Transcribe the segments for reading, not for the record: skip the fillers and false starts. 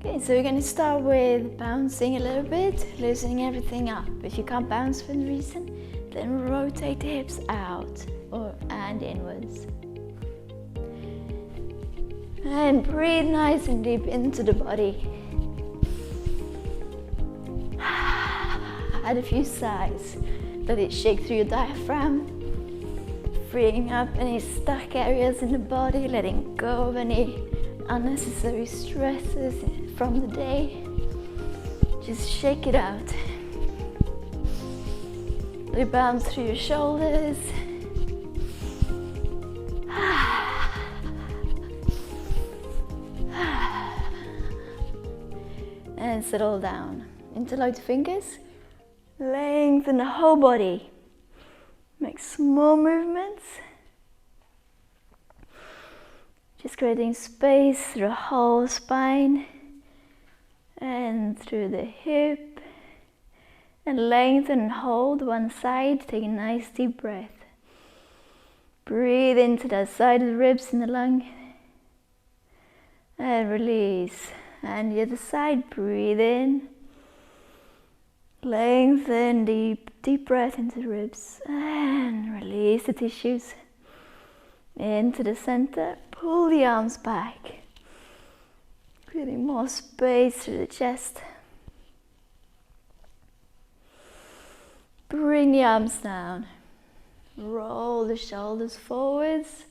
Okay, so we're going to start with bouncing a little bit, loosening everything up. If you can't bounce for any reason, then rotate the hips out and inwards. And breathe nice and deep into the body. Add a few sighs. Let it shake through your diaphragm, freeing up any stuck areas in the body, letting go of any unnecessary stresses from the day. Just shake it out. Let it bounce through your shoulders. And settle down. Interlock the fingers. Lengthen the whole body. Make small movements. Just creating space through the whole spine and through the hip. And lengthen and hold one side. Take a nice deep breath. Breathe into that side of the ribs in the lung. And release. And the other side, breathe in. Lengthen, deep breath into the ribs. And release the tissues. Into the center, pull the arms back. Creating more space through the chest. Bring the arms down. Roll the shoulders forwards.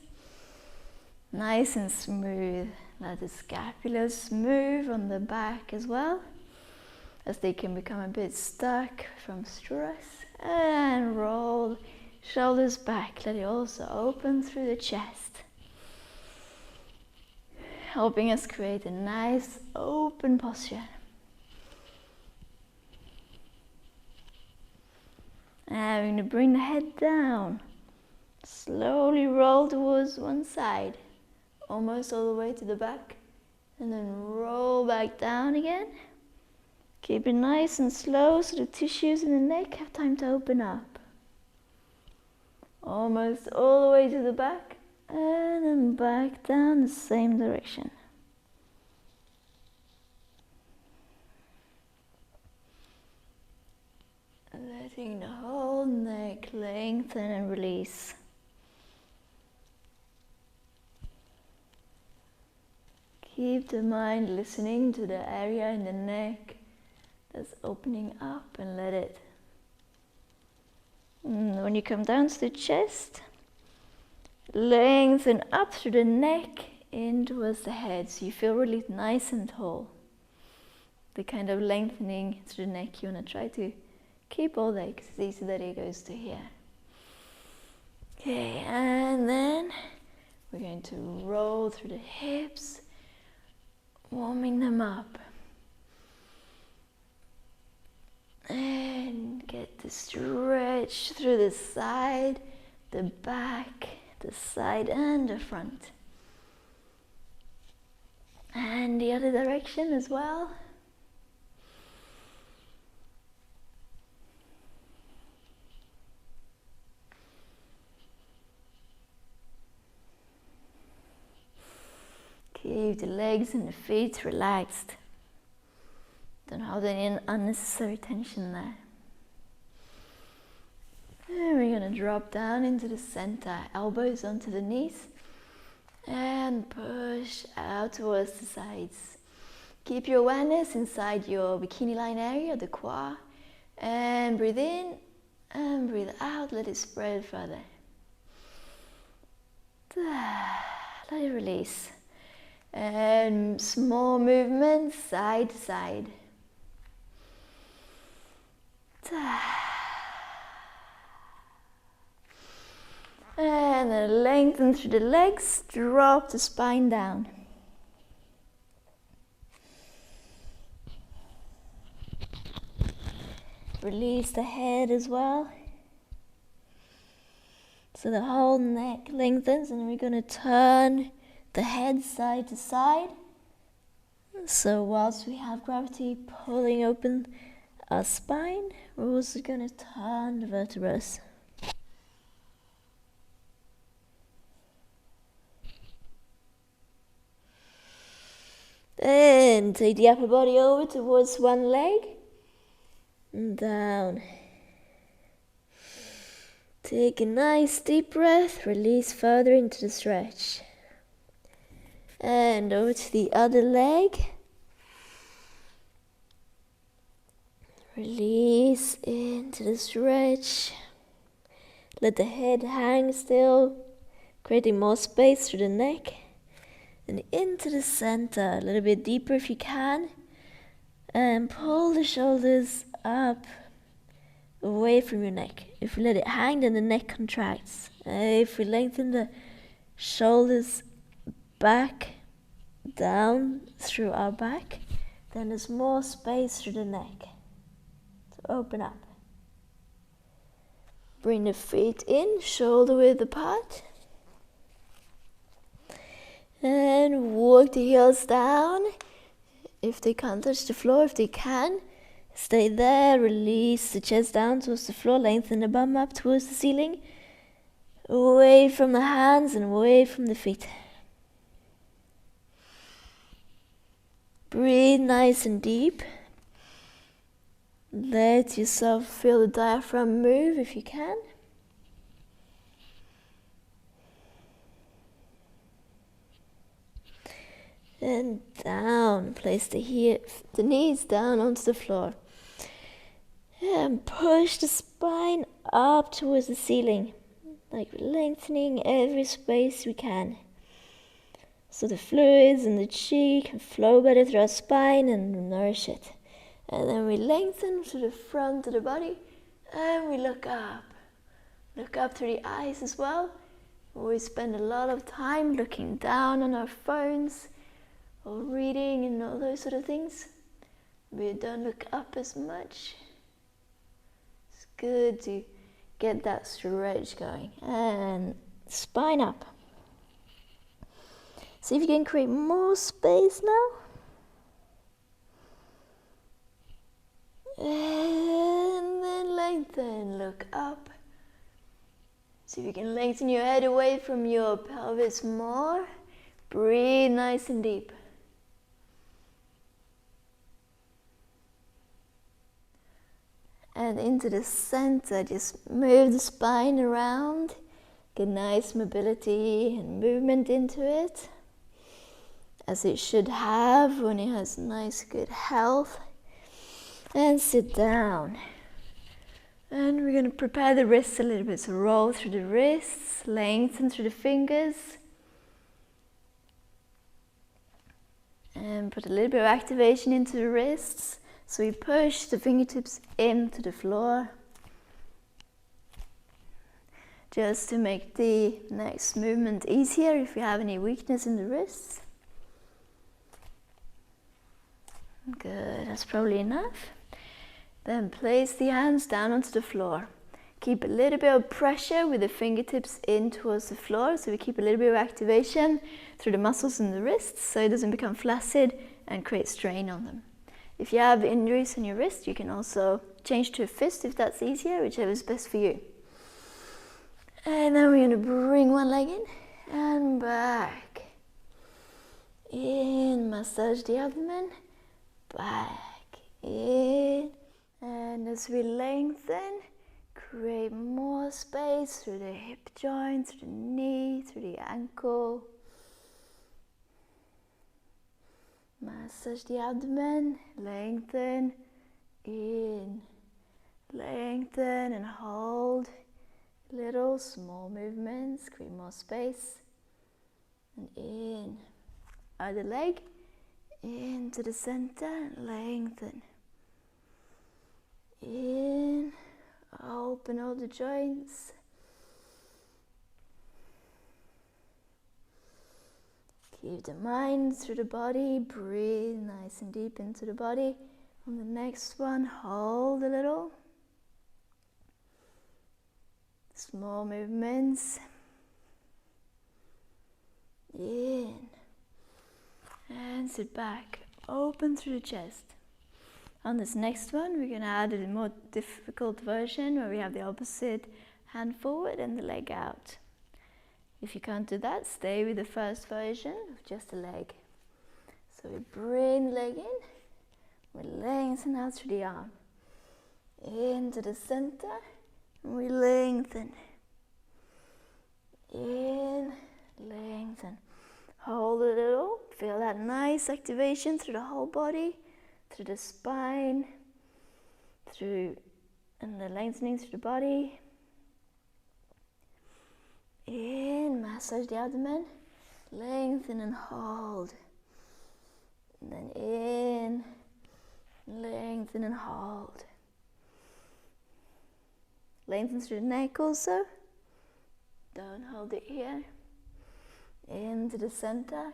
Nice and smooth. Let the scapulas move on the back as well, as they can become a bit stuck from stress. And roll shoulders back. Let it also open through the chest, helping us create a nice open posture. And we're going to bring the head down. Slowly roll towards one side, almost all the way to the back, and then roll back down again. Keep it nice and slow so the tissues in the neck have time to open up. Almost all the way to the back, and then back down the same direction. Letting the whole neck lengthen and release. Keep the mind listening to the area in the neck that's opening up, and let it. And when you come down to the chest, lengthen up through the neck in towards the head, so you feel really nice and tall. The kind of lengthening through the neck you want to try to keep all day, because it's easy that it goes to here. Okay, and then we're going to roll through the hips, warming them up. And get the stretch through the side, the back, the side and the front. And the other direction as well. Keep the legs and the feet relaxed. Don't hold any unnecessary tension there. And we're going to drop down into the center, elbows onto the knees, and push out towards the sides. Keep your awareness inside your bikini line area, the quad, and breathe in and breathe out. Let it spread further. Let it release. And small movements side to side. And then lengthen through the legs, drop the spine down. Release the head as well. So the whole neck lengthens, and we're going to turn the head side to side. So whilst we have gravity pulling open our spine, we're also going to turn the vertebrae. And take the upper body over towards one leg and down. Take a nice deep breath, release further into the stretch. And over to the other leg. Release into the stretch. Let the head hang still, creating more space through the neck. And into the center, a little bit deeper if you can. And pull the shoulders up, away from your neck. If we let it hang, then the neck contracts. If we lengthen the shoulders back, down through our back, then there's more space through the neck to open up. Bring the feet in, shoulder width apart. And walk the heels down. If they can't touch the floor, if they can, stay there. Release the chest down towards the floor. Lengthen the bum up towards the ceiling. Away from the hands and away from the feet. Breathe nice and deep. Let yourself feel the diaphragm move if you can. And down, place the knees down onto the floor. And push the spine up towards the ceiling, like lengthening every space we can. So the fluids in the chi can flow better through our spine and nourish it. And then we lengthen to the front of the body and we look up. Look up through the eyes as well. We spend a lot of time looking down on our phones or reading and all those sort of things. We don't look up as much. It's good to get that stretch going. And spine up. See if you can create more space now. And then lengthen, look up. See if you can lengthen your head away from your pelvis more. Breathe nice and deep. And into the center, just move the spine around. Get nice mobility and movement into it, as it should have when it has nice, good health. And sit down. And we're going to prepare the wrists a little bit. So roll through the wrists, lengthen through the fingers. And put a little bit of activation into the wrists. So we push the fingertips into the floor. Just to make the next movement easier if you have any weakness in the wrists. Good, that's probably enough. Then place the hands down onto the floor. Keep a little bit of pressure with the fingertips in towards the floor, so we keep a little bit of activation through the muscles in the wrists so it doesn't become flaccid and create strain on them. If you have injuries on your wrist, you can also change to a fist if that's easier, whichever is best for you. And then we're going to bring one leg in and back. In, massage the abdomen, back, in. And as we lengthen, create more space through the hip joint, through the knee, through the ankle. Massage the abdomen, lengthen, in, lengthen and hold. Little small movements, create more space. And in, other leg, into the center, lengthen. In, open all the joints. Keep the mind through the body, breathe nice and deep into the body. On the next one, hold a little. Small movements. In. And sit back, open through the chest. On this next one, we're going to add a more difficult version where we have the opposite hand forward and the leg out. If you can't do that, stay with the first version of just the leg. So we bring the leg in, we lengthen out through the arm, into the center, and we lengthen. In, lengthen. Hold a little, feel that nice activation through the whole body, through the spine, and the lengthening through the body. In, massage the abdomen, lengthen and hold. And then in, lengthen and hold. Lengthen through the neck also. Don't hold it here. Into the center.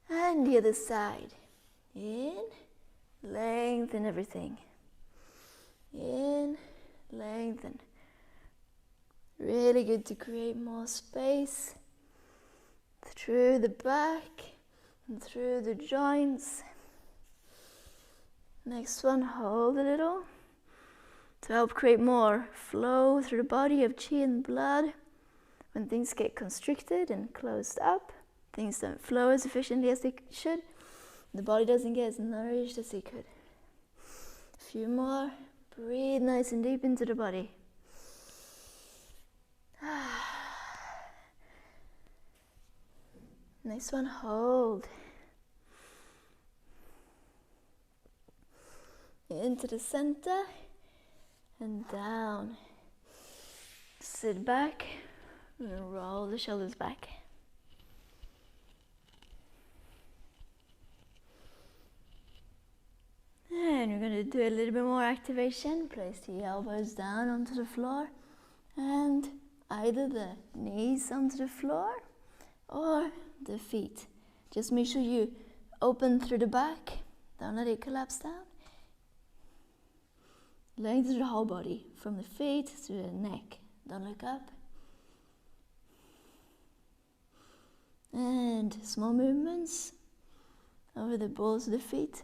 And the other side. In, lengthen everything. In, lengthen. Really good to create more space through the back and through the joints. Next one, hold a little to help create more flow through the body of chi and blood. When things get constricted and closed up, things don't flow as efficiently as they should. The body doesn't get as nourished as it could. A few more. Breathe nice and deep into the body. Next one, hold. Into the center and down. Sit back and roll the shoulders back. And we're going to do a little bit more activation. Place the elbows down onto the floor and either the knees onto the floor or the feet. Just make sure you open through the back. Don't let it collapse down. Lengthen the whole body from the feet to the neck. Don't look up. And small movements over the balls of the feet.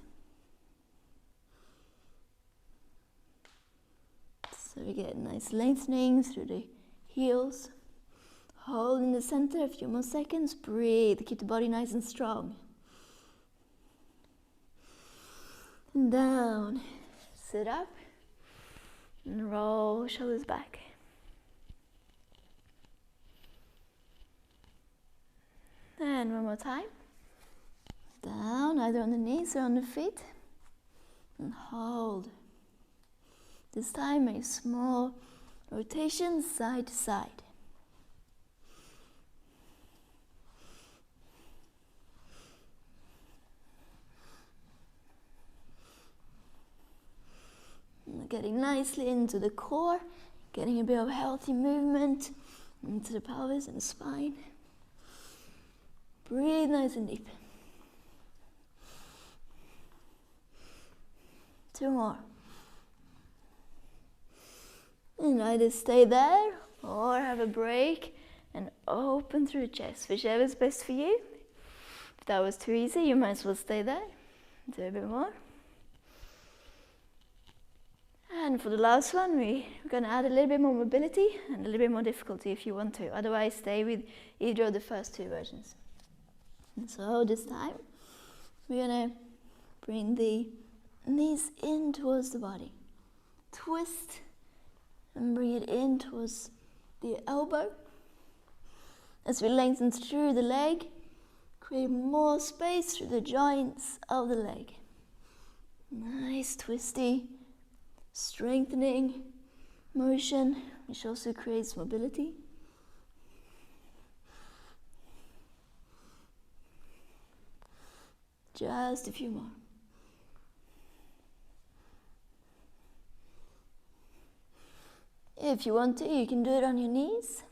So we get a nice lengthening through the heels. Hold in the center a few more seconds. Breathe. Keep the body nice and strong. And down. Sit up. And roll shoulders back. And one more time. Down, either on the knees or on the feet. And hold. This time a small rotation side to side. And getting nicely into the core, getting a bit of healthy movement into the pelvis and the spine. Breathe nice and deep. 2 more. And either stay there or have a break and open through the chest, whichever is best for you. If that was too easy, you might as well stay there. Do a bit more. And for the last one, we're going to add a little bit more mobility and a little bit more difficulty if you want to. Otherwise, stay with either of the first 2 versions. And so this time, we're going to bring the knees in towards the body. Twist and bring it in towards the elbow. As we lengthen through the leg, create more space through the joints of the leg. Nice twisty, strengthening motion, which also creates mobility. Just a few more. If you want to, you can do it on your knees.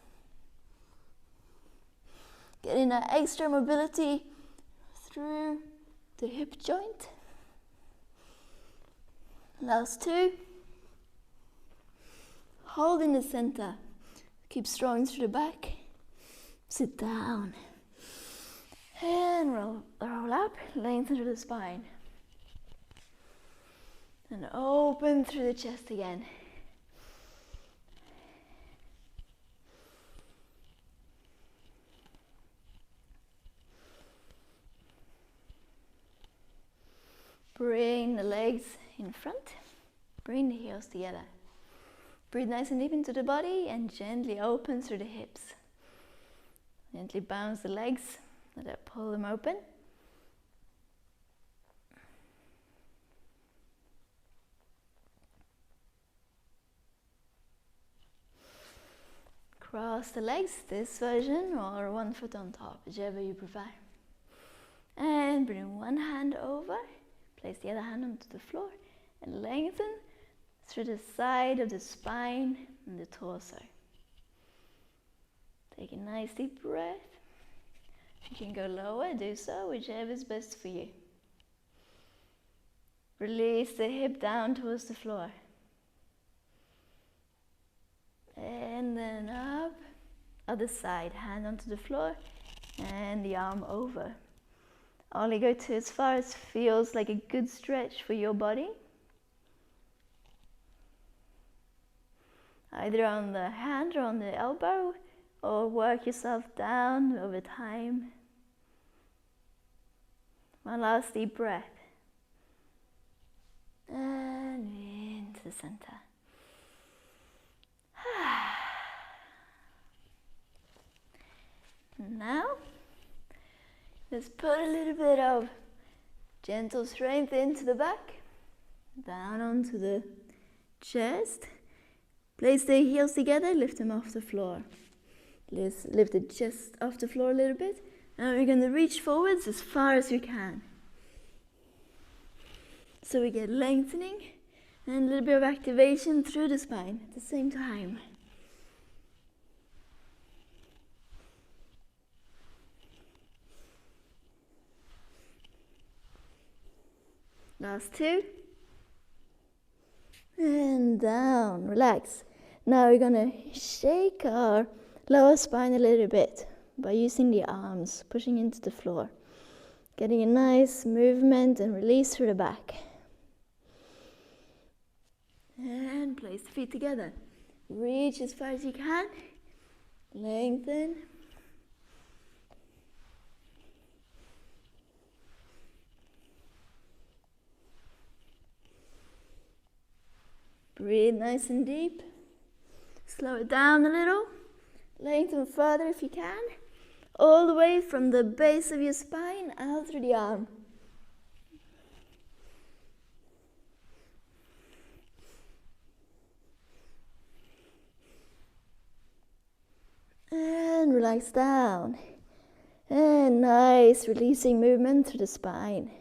Getting that extra mobility through the hip joint. Last 2. Hold in the center. Keep strong through the back. Sit down. And roll up. Lengthen through the spine. And open through the chest again. Bring the legs in front. Bring the heels together. Breathe nice and deep into the body and gently open through the hips. Gently bounce the legs, let it pull them open. Cross the legs, this version, or one foot on top, whichever you prefer. And bring one hand over, place the other hand onto the floor, and lengthen through the side of the spine and the torso. Take a nice deep breath. You can go lower, do so, whichever is best for you. Release the hip down towards the floor. And then up, other side, hand onto the floor and the arm over. Only go to as far as feels like a good stretch for your body. Either on the hand or on the elbow, or work yourself down over time. One last deep breath. And into the center. Now, let's put a little bit of gentle strength into the back, down onto the chest. Place the heels together, lift them off the floor. Let's lift the chest off the floor a little bit. Now we're going to reach forwards as far as you can. So we get lengthening and a little bit of activation through the spine at the same time. Last two. And down, relax. Now we're going to shake our lower spine a little bit by using the arms, pushing into the floor. Getting a nice movement and release through the back. And place the feet together. Reach as far as you can. Lengthen. Breathe nice and deep. Slow it down a little. Lengthen further if you can. All the way from the base of your spine out through the arm. And relax down. And nice releasing movement through the spine.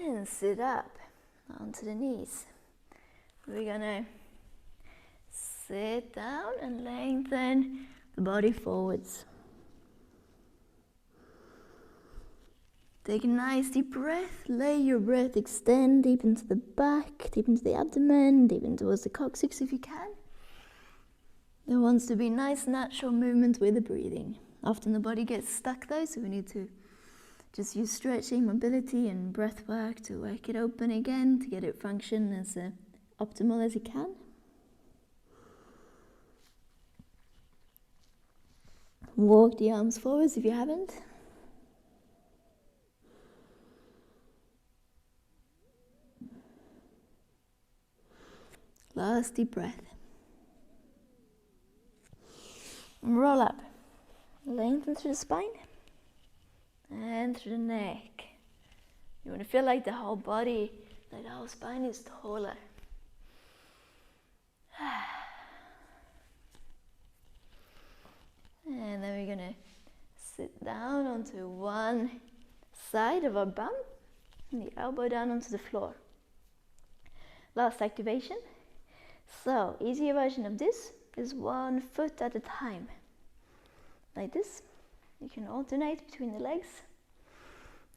And sit up onto the knees. We're gonna sit down and lengthen the body forwards. Take a nice deep breath. Let your breath extend deep into the back, deep into the abdomen, deep in towards the coccyx if you can. There wants to be nice natural movement with the breathing. Often the body gets stuck though, so we need to just use stretching, mobility and breath work to work it open again, to get it function as optimal as it can. Walk the arms forwards if you haven't. Last deep breath. Roll up. Lengthen through the spine. And through the neck. You want to feel like the whole body, like the whole spine is taller. And then we're going to sit down onto one side of our bum and the elbow down onto the floor. Last activation. So, easier version of this is 1 foot at a time. Like this. You can alternate between the legs.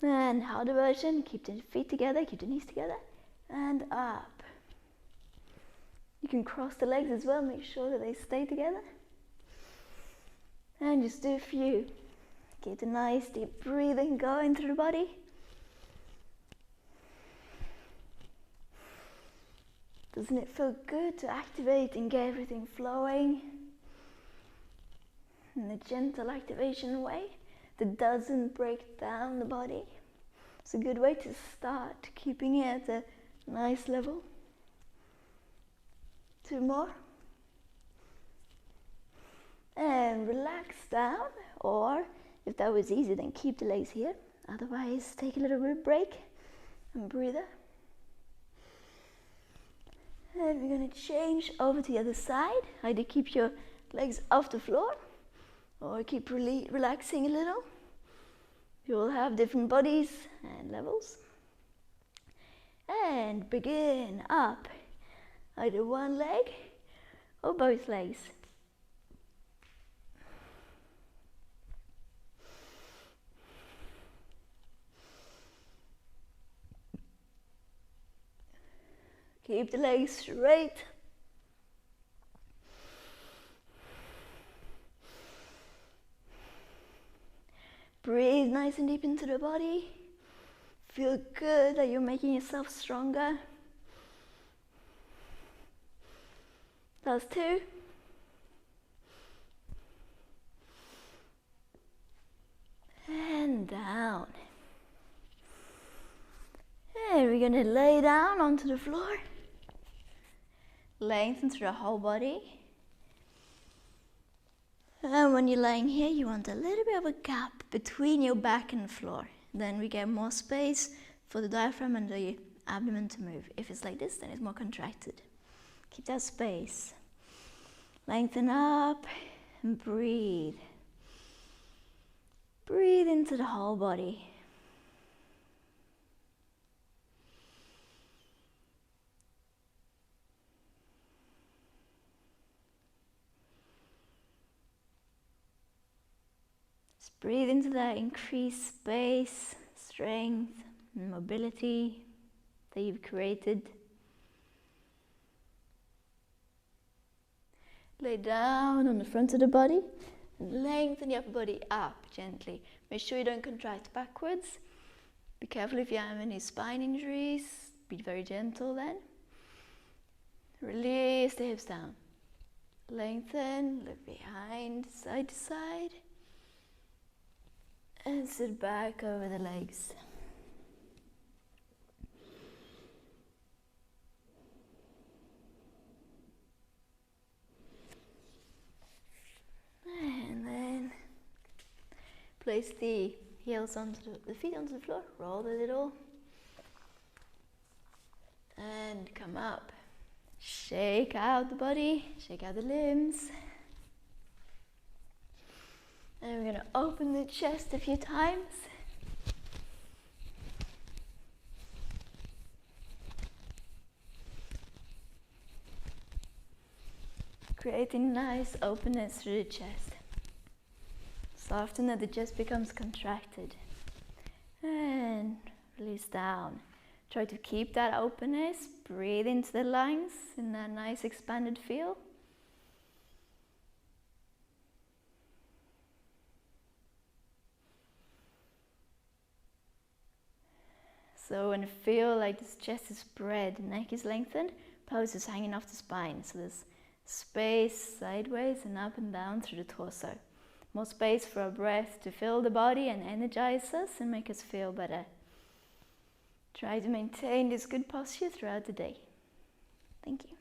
And harder version, keep the feet together, keep the knees together, and up. You can cross the legs as well, make sure that they stay together. And just do a few. Get a nice deep breathing going through the body. Doesn't it feel good to activate and get everything flowing in a gentle activation way that doesn't break down the body? It's a good way to start, keeping it at a nice level. 2 more. And relax down, or if that was easy, then keep the legs here. Otherwise, take a little bit of break and breathe. And we're going to change over to the other side. Either keep your legs off the floor or keep relaxing a little. You will have different bodies and levels. And begin up. Either one leg or both legs. Keep the legs straight. Breathe nice and deep into the body. Feel good that you're making yourself stronger. Last 2. And down. And we're going to lay down onto the floor. Lengthen through the whole body. And when you're lying here, you want a little bit of a gap between your back and the floor. Then we get more space for the diaphragm and the abdomen to move. If it's like this, then it's more contracted. Keep that space. Lengthen up and breathe. Breathe into the whole body. Just breathe into that increased space, strength, and mobility that you've created. Lay down on the front of the body and lengthen the upper body up gently. Make sure you don't contract backwards. Be careful if you have any spine injuries. Be very gentle then. Release the hips down. Lengthen, look behind, side to side. And sit back over the legs. And then place the heels onto the feet onto the floor, roll a little. And come up. Shake out the body, shake out the limbs. And we're going to open the chest a few times. Creating nice openness through the chest. Soften that the chest becomes contracted. And release down. Try to keep that openness. Breathe into the lungs in that nice expanded feel. So when you feel like this chest is spread, neck is lengthened, pelvis is hanging off the spine. So there's space sideways and up and down through the torso. More space for our breath to fill the body and energize us and make us feel better. Try to maintain this good posture throughout the day. Thank you.